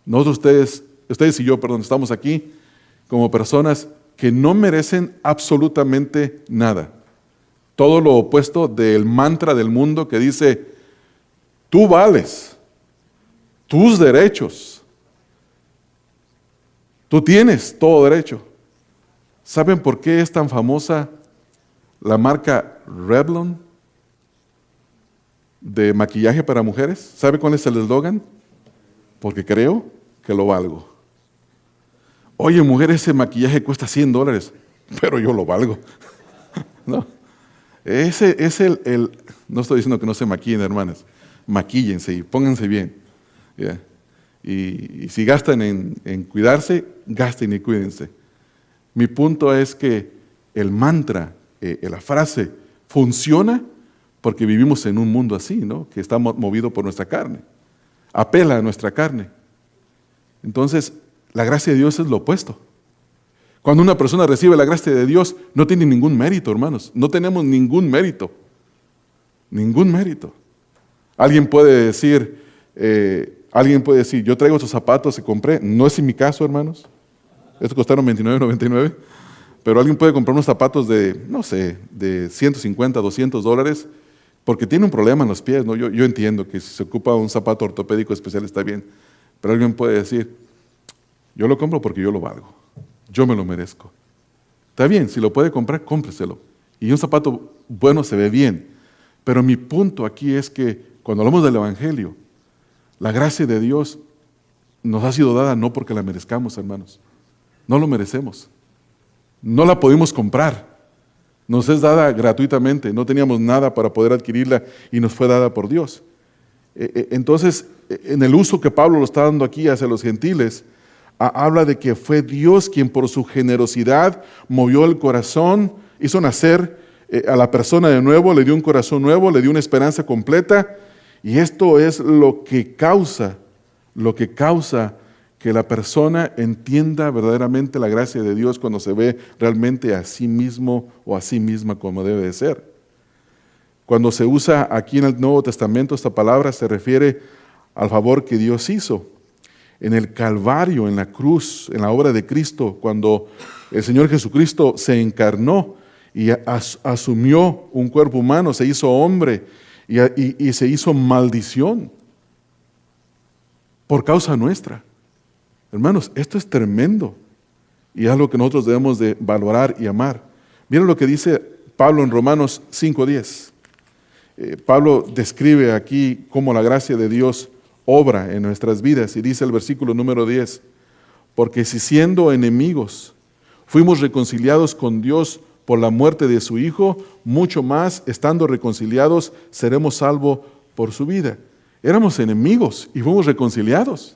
Nosotros, ustedes y yo, estamos aquí como personas que no merecen absolutamente nada. Todo lo opuesto del mantra del mundo que dice, tú vales, tus derechos, tú tienes todo derecho. ¿Saben por qué es tan famosa la marca Revlon de maquillaje para mujeres? ¿Sabe cuál es el eslogan? Porque creo que lo valgo. Oye, mujer, ese maquillaje cuesta $100, pero yo lo valgo. ¿No? Ese es no estoy diciendo que no se maquillen, hermanas. Maquíllense y pónganse bien. ¿Ya? Y si gastan en cuidarse, gasten y cuídense. Mi punto es que el mantra, la frase, funciona porque vivimos en un mundo así, ¿no? Que está movido por nuestra carne. Apela a nuestra carne. Entonces, la gracia de Dios es lo opuesto. Cuando una persona recibe la gracia de Dios, no tiene ningún mérito, hermanos. No tenemos ningún mérito. Ningún mérito. Alguien puede decir, yo traigo estos zapatos que compré. No es en mi caso, hermanos. Estos costaron $29.99. Pero alguien puede comprar unos zapatos de, no sé, de $150, $200, porque tiene un problema en los pies, ¿no? Yo entiendo que si se ocupa un zapato ortopédico especial está bien. Pero alguien puede decir, yo lo compro porque yo lo valgo. Yo me lo merezco. Está bien, si lo puede comprar, cómpreselo. Y un zapato bueno se ve bien. Pero mi punto aquí es que cuando hablamos del Evangelio, la gracia de Dios nos ha sido dada no porque la merezcamos, hermanos. No lo merecemos. No la pudimos comprar. Nos es dada gratuitamente. No teníamos nada para poder adquirirla y nos fue dada por Dios. Entonces, en el uso que Pablo lo está dando aquí hacia los gentiles, habla de que fue Dios quien por su generosidad movió el corazón, hizo nacer a la persona de nuevo, le dio un corazón nuevo, le dio una esperanza completa, y esto es lo que causa que la persona entienda verdaderamente la gracia de Dios cuando se ve realmente a sí mismo o a sí misma como debe de ser. Cuando se usa aquí en el Nuevo Testamento esta palabra se refiere al favor que Dios hizo. En el Calvario, en la cruz, en la obra de Cristo, cuando el Señor Jesucristo se encarnó y asumió un cuerpo humano, se hizo hombre y se hizo maldición por causa nuestra. Hermanos, esto es tremendo y es algo que nosotros debemos de valorar y amar. Miren lo que dice Pablo en Romanos 5:10. Pablo describe aquí cómo la gracia de Dios obra en nuestras vidas y dice el versículo número 10, porque si siendo enemigos fuimos reconciliados con Dios por la muerte de su Hijo, mucho más estando reconciliados seremos salvos por su vida. Éramos enemigos y fuimos reconciliados.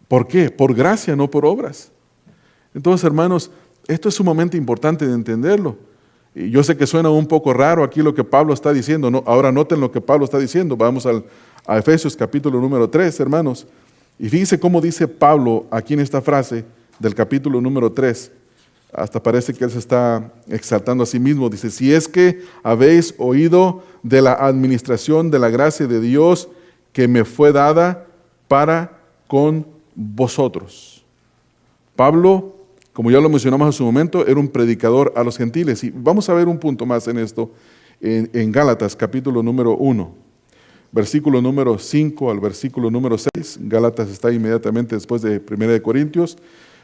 ¿Por qué? Por gracia, no por obras. Entonces, hermanos, esto es sumamente importante de entenderlo. Y yo sé que suena un poco raro aquí lo que Pablo está diciendo, ¿no? Ahora noten lo que Pablo está diciendo. Vamos a Efesios capítulo número 3, hermanos. Y fíjense cómo dice Pablo aquí en esta frase del capítulo número 3. Hasta parece que él se está exaltando a sí mismo. Dice, si es que habéis oído de la administración de la gracia de Dios que me fue dada para con vosotros. Pablo, como ya lo mencionamos en su momento, era un predicador a los gentiles. Y vamos a ver un punto más en esto, en Gálatas capítulo número 1, versículo número 5 al versículo número 6. Gálatas está inmediatamente después de 1 de Corintios.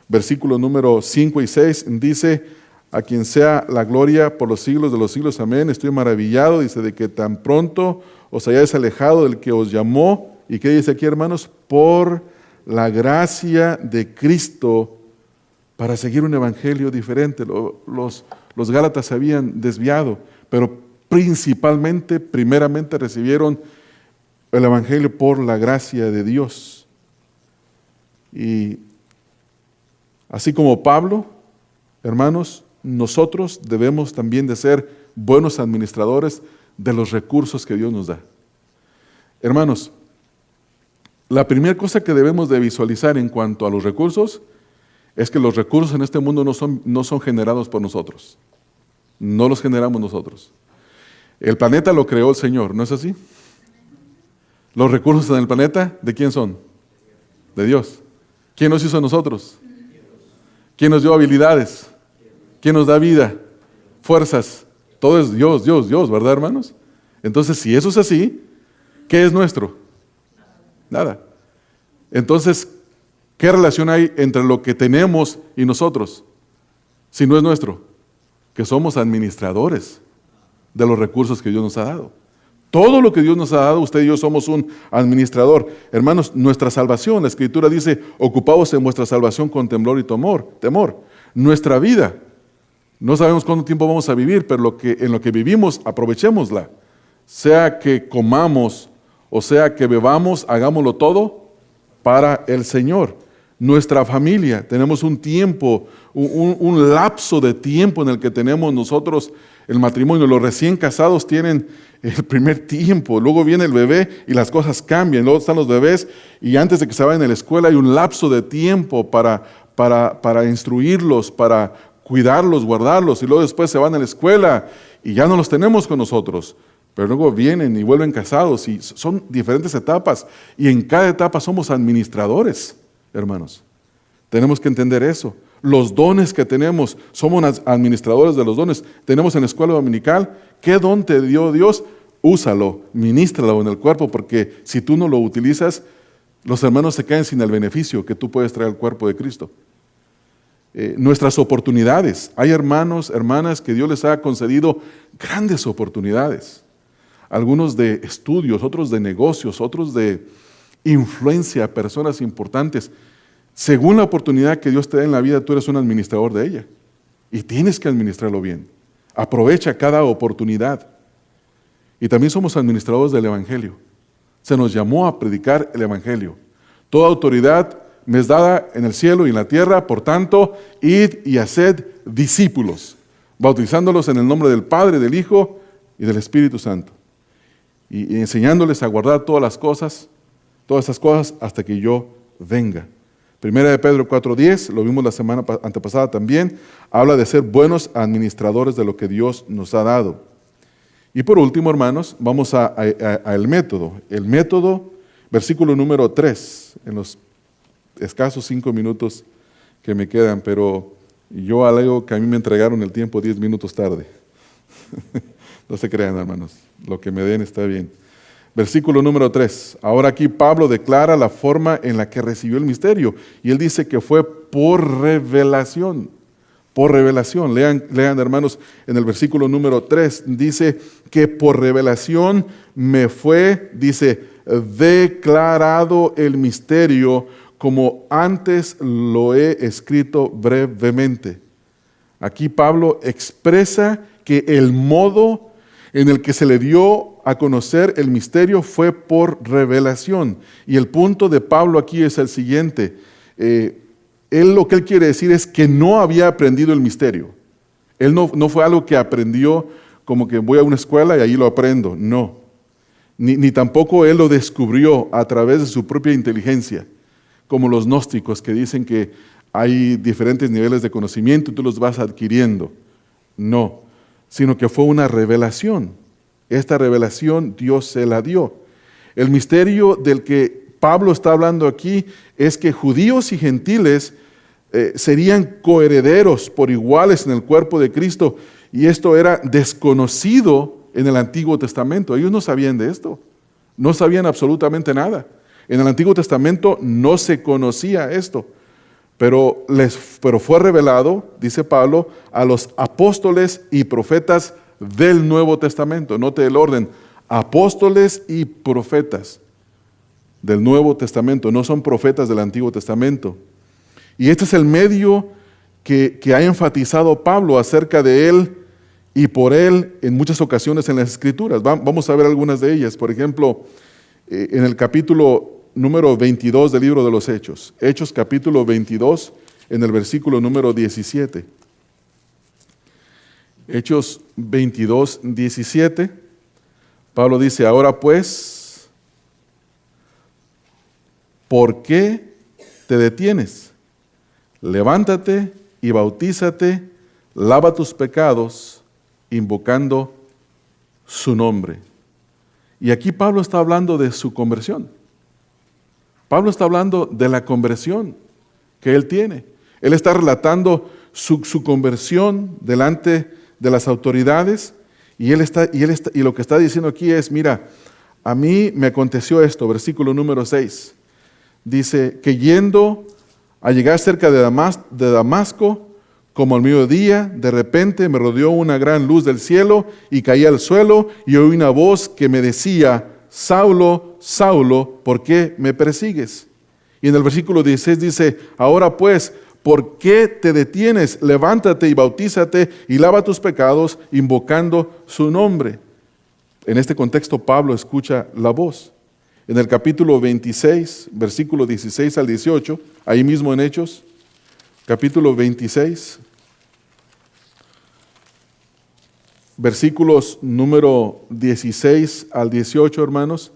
Versículo número 5 y 6 dice, a quien sea la gloria por los siglos de los siglos, amén. Estoy maravillado, dice, de que tan pronto os hayáis alejado del que os llamó. ¿Y qué dice aquí, hermanos? Por la gracia de Cristo para seguir un evangelio diferente. Los Gálatas se habían desviado, pero primeramente recibieron el evangelio por la gracia de Dios. Y así como Pablo, hermanos, nosotros debemos también de ser buenos administradores de los recursos que Dios nos da. Hermanos, la primera cosa que debemos de visualizar en cuanto a los recursos es que los recursos en este mundo no son generados por nosotros. No los generamos nosotros. El planeta lo creó el Señor, ¿no es así? Los recursos en el planeta, ¿de quién son? De Dios. ¿Quién nos hizo a nosotros? ¿Quién nos dio habilidades? ¿Quién nos da vida? Fuerzas. Todo es Dios, ¿verdad, hermanos? Entonces, si eso es así, ¿qué es nuestro? Nada. Entonces, ¿qué relación hay entre lo que tenemos y nosotros? si no es nuestro? Que somos administradores de los recursos que Dios nos ha dado. Todo lo que Dios nos ha dado, usted y yo somos un administrador. Hermanos, nuestra salvación, la Escritura dice, ocupaos en vuestra salvación con temblor y temor. Nuestra vida, no sabemos cuánto tiempo vamos a vivir, pero en lo que vivimos, aprovechémosla. Sea que comamos o sea que bebamos, hagámoslo todo para el Señor. Nuestra familia, tenemos un tiempo, un lapso de tiempo en el que tenemos nosotros el matrimonio. Los recién casados tienen el primer tiempo, luego viene el bebé y las cosas cambian, luego están los bebés y antes de que se vayan a la escuela hay un lapso de tiempo para instruirlos, para cuidarlos, guardarlos, y luego después se van a la escuela y ya no los tenemos con nosotros, pero luego vienen y vuelven casados y son diferentes etapas y en cada etapa somos administradores, hermanos. Tenemos que entender eso. Los dones que tenemos, somos administradores de los dones. Tenemos en la escuela dominical, ¿qué don te dio Dios? Úsalo, ministralo en el cuerpo, porque si tú no lo utilizas, los hermanos se caen sin el beneficio que tú puedes traer al cuerpo de Cristo. Nuestras oportunidades. Hay hermanos, hermanas que Dios les ha concedido grandes oportunidades. Algunos de estudios, otros de negocios, otros de influencia, personas importantes. Según la oportunidad que Dios te da en la vida, tú eres un administrador de ella. Y tienes que administrarlo bien. Aprovecha cada oportunidad. Y también somos administradores del Evangelio. Se nos llamó a predicar el Evangelio. Toda autoridad me es dada en el cielo y en la tierra, por tanto, id y haced discípulos, bautizándolos en el nombre del Padre, del Hijo y del Espíritu Santo. Y enseñándoles a guardar todas estas cosas hasta que yo venga. Primera de Pedro 4:10, lo vimos la semana antepasada también, habla de ser buenos administradores de lo que Dios nos ha dado. Y por último, hermanos, vamos al método. El método, versículo número 3, en los escasos 5 minutos que me quedan, pero yo alego que a mí me entregaron el tiempo 10 minutos tarde. No se crean, hermanos, lo que me den está bien. Versículo número 3. Ahora aquí Pablo declara la forma en la que recibió el misterio. Y él dice que fue por revelación. Por revelación. Lean, hermanos, en el versículo número 3. Dice que por revelación me fue, dice, declarado el misterio como antes lo he escrito brevemente. Aquí Pablo expresa que el modo en el que se le dio a conocer el misterio fue por revelación. Y el punto de Pablo aquí es el siguiente. Lo que él quiere decir es que no había aprendido el misterio. Él no fue algo que aprendió como que voy a una escuela y ahí lo aprendo. No. Ni tampoco él lo descubrió a través de su propia inteligencia, como los gnósticos que dicen que hay diferentes niveles de conocimiento y tú los vas adquiriendo. No, sino que fue una revelación. Esta revelación Dios se la dio. El misterio del que Pablo está hablando aquí es que judíos y gentiles serían coherederos por iguales en el cuerpo de Cristo, y esto era desconocido en el Antiguo Testamento. Ellos no sabían de esto, no sabían absolutamente nada. En el Antiguo Testamento no se conocía esto, pero fue revelado, dice Pablo, a los apóstoles y profetas del Nuevo Testamento. Note el orden: apóstoles y profetas del Nuevo Testamento, no son profetas del Antiguo Testamento. Y este es el medio que ha enfatizado Pablo acerca de él y por él en muchas ocasiones en las Escrituras. Vamos a ver algunas de ellas. Por ejemplo, en el capítulo número 22 del libro de los Hechos. Hechos capítulo 22, en el versículo número 17. Hechos 22, 17. Pablo dice: ahora pues, ¿por qué te detienes? Levántate y bautízate, lava tus pecados, invocando su nombre. Y aquí Pablo está hablando de su conversión. Pablo está hablando de la conversión que él tiene. Él está relatando su conversión delante de las autoridades, y lo que está diciendo aquí es: mira, a mí me aconteció esto. Versículo número 6. Dice que yendo a llegar cerca de Damasco, Como al mediodía, de repente me rodeó una gran luz del cielo y caí al suelo y oí una voz que me decía, Saulo, Saulo, ¿por qué me persigues? Y en el versículo 16 dice, ahora pues, ¿por qué te detienes? Levántate y bautízate y lava tus pecados invocando su nombre. En este contexto Pablo escucha la voz. En el capítulo 26, versículo 16 al 18, ahí mismo en Hechos, capítulo 26, versículos número 16 al 18, hermanos,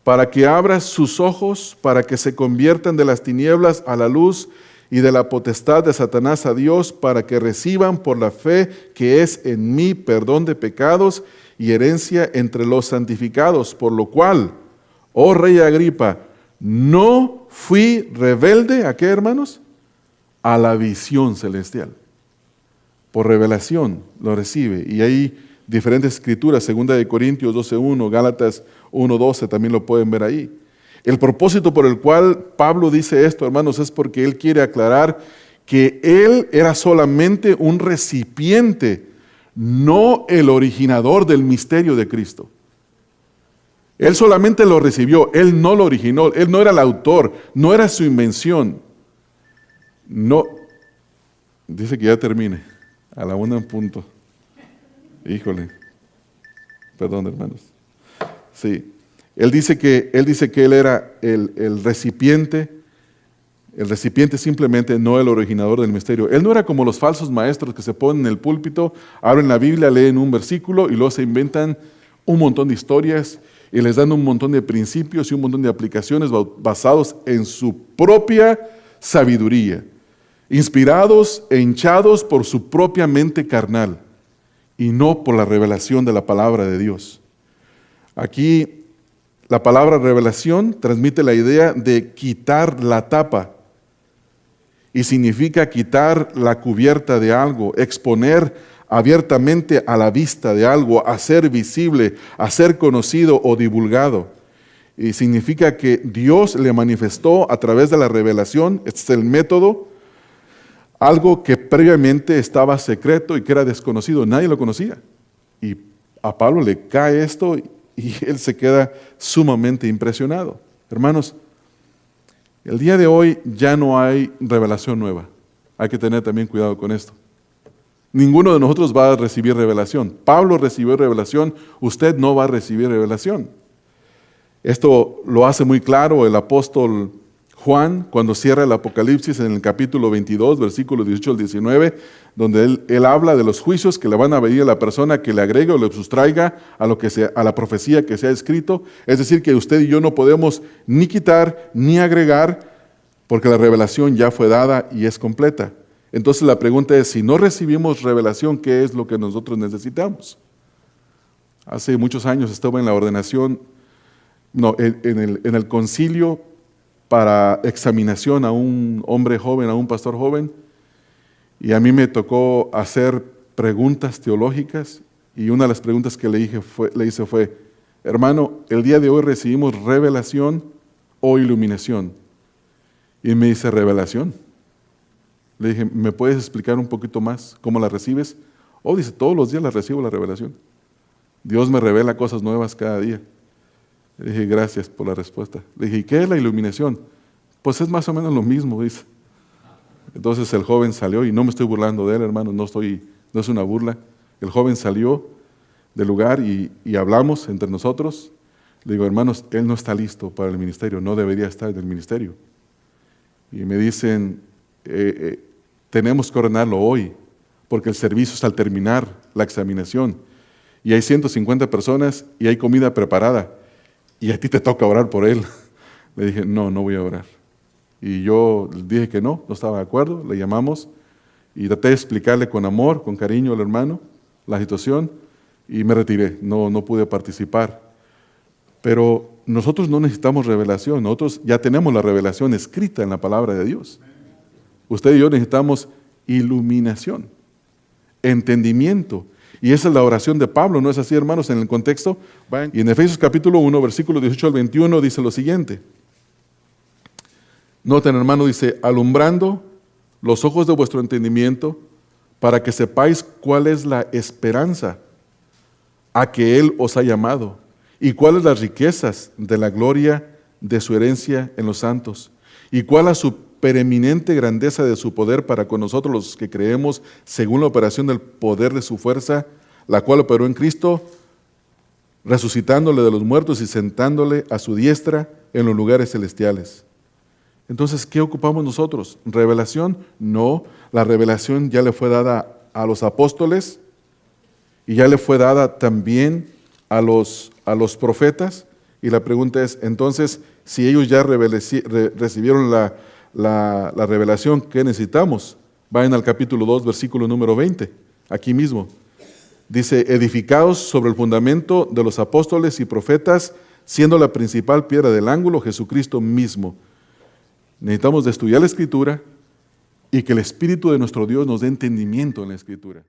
para que abras sus ojos, para que se conviertan de las tinieblas a la luz y de la potestad de Satanás a Dios, para que reciban por la fe que es en mí perdón de pecados y herencia entre los santificados, por lo cual, oh rey Agripa, no fui rebelde, ¿a qué, hermanos? A la visión celestial. Por revelación lo recibe. Y hay diferentes escrituras, 2 Corintios 12:1, Gálatas 1:12, también lo pueden ver ahí. El propósito por el cual Pablo dice esto, hermanos, es porque él quiere aclarar que él era solamente un recipiente, no el originador del misterio de Cristo. Él solamente lo recibió, él no lo originó, él no era el autor, no era su invención. No, dice que ya termine, a la 1 en punto. Híjole, perdón, hermanos. Sí, él dice que él era el recipiente simplemente, no el originador del misterio. Él no era como los falsos maestros que se ponen en el púlpito, abren la Biblia, leen un versículo y luego se inventan un montón de historias y les dan un montón de principios y un montón de aplicaciones basados en su propia sabiduría, inspirados e hinchados por su propia mente carnal y no por la revelación de la palabra de Dios. Aquí la palabra revelación transmite la idea de quitar la tapa y significa quitar la cubierta de algo, exponer abiertamente a la vista de algo, hacer visible, hacer conocido o divulgado. Y significa que Dios le manifestó a través de la revelación, este es el método, algo que previamente estaba secreto y que era desconocido, nadie lo conocía. Y a Pablo le cae esto y él se queda sumamente impresionado. Hermanos, el día de hoy ya no hay revelación nueva. Hay que tener también cuidado con esto. Ninguno de nosotros va a recibir revelación. Pablo recibió revelación, usted no va a recibir revelación. Esto lo hace muy claro el apóstol Juan cuando cierra el Apocalipsis en el capítulo 22, versículos 18 al 19, donde él habla de los juicios que le van a venir a la persona que le agregue o le sustraiga a la profecía que se ha escrito. Es decir, que usted y yo no podemos ni quitar ni agregar porque la revelación ya fue dada y es completa. Entonces la pregunta es, si no recibimos revelación, ¿qué es lo que nosotros necesitamos? Hace muchos años estaba en la ordenación, en el concilio para examinación a un hombre joven, a un pastor joven, y a mí me tocó hacer preguntas teológicas, y una de las preguntas que le hice fue, hermano, el día de hoy recibimos revelación o iluminación. Y me dice, revelación. Le dije, ¿me puedes explicar un poquito más cómo la recibes? Oh, dice, todos los días la recibo la revelación. Dios me revela cosas nuevas cada día. Le dije, gracias por la respuesta. Le dije, ¿y qué es la iluminación? Pues es más o menos lo mismo, dice. Entonces el joven salió, y no me estoy burlando de él, hermano, no es una burla. El joven salió del lugar y hablamos entre nosotros. Le digo, hermanos, él no está listo para el ministerio, no debería estar en el ministerio. Y me dicen, tenemos que ordenarlo hoy, porque el servicio es al terminar la examinación. Y hay 150 personas y hay comida preparada. Y a ti te toca orar por él. Le dije, no voy a orar. Y yo dije que no estaba de acuerdo, le llamamos y traté de explicarle con amor, con cariño al hermano, la situación, y me retiré, no pude participar. Pero nosotros no necesitamos revelación, nosotros ya tenemos la revelación escrita en la palabra de Dios. Usted y yo necesitamos iluminación, entendimiento. Y esa es la oración de Pablo, ¿no es así, hermanos? En el contexto, y en Efesios capítulo 1, versículo 18 al 21, dice lo siguiente. Noten, hermano, dice, alumbrando los ojos de vuestro entendimiento, para que sepáis cuál es la esperanza a que Él os ha llamado, y cuáles las riquezas de la gloria de su herencia en los santos, y cuál la supereminente grandeza de su poder para con nosotros los que creemos, según la operación del poder de su fuerza, la cual operó en Cristo, resucitándole de los muertos y sentándole a su diestra en los lugares celestiales. Entonces, ¿qué ocupamos nosotros? ¿Revelación? No, la revelación ya le fue dada a los apóstoles y ya le fue dada también a los profetas. Y la pregunta es, entonces, si ellos ya recibieron la revelación, ¿qué necesitamos? Vayan al capítulo 2, versículo número 20, aquí mismo. Dice, edificados sobre el fundamento de los apóstoles y profetas, siendo la principal piedra del ángulo Jesucristo mismo. Necesitamos de estudiar la Escritura y que el Espíritu de nuestro Dios nos dé entendimiento en la Escritura.